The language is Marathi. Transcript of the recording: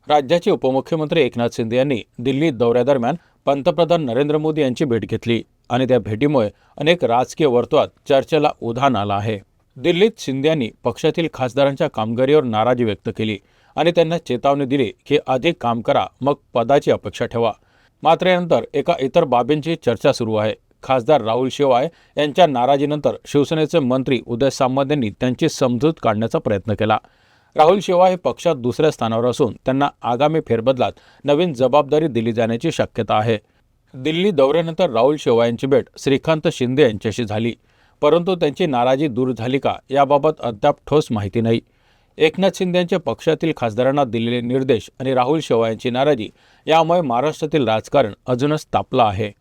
राज्याचे उपमुख्यमंत्री एकनाथ शिंदे यांनी दिल्ली दौऱ्यादरम्यान पंतप्रधान नरेंद्र मोदी यांची भेट घेतली आणि त्या भेटीमुळे अनेक राजकीय वर्तुळात चर्चेला उधाण आलं आहे। दिल्लीत शिंदे यांनी पक्षातील खासदारांच्या कामगिरीवर नाराजी व्यक्त केली आणि त्यांना चेतावणी दिली की अधिक काम करा, मग पदाची अपेक्षा ठेवा। मात्र यानंतर एका इतर बाबींची चर्चा सुरू आहे। खासदार राहुल शेवाळे यांच्या नाराजीनंतर शिवसेनेचे मंत्री उदय सामंत यांनी त्यांची समजूत काढण्याचा प्रयत्न केला। राहुल शेवाळे पक्षात दुसऱ्या स्थानावर असून त्यांना आगामी फेरबदलात नवीन जबाबदारी दिली जाण्याची शक्यता आहे। दिल्ली दौऱ्यानंतर राहुल शेवाळेंची भेट श्रीकांत शिंदे यांच्याशी झाली, परंतु त्यांची नाराजी दूर झाली का याबाबत अद्याप ठोस माहिती नाही। एकनाथ शिंदे यांचे पक्षातील खासदारांना दिलेले निर्देश आणि राहुल शेवाळेंची नाराजी यामुळे महाराष्ट्रातील राजकारण अजूनच तापलं आहे।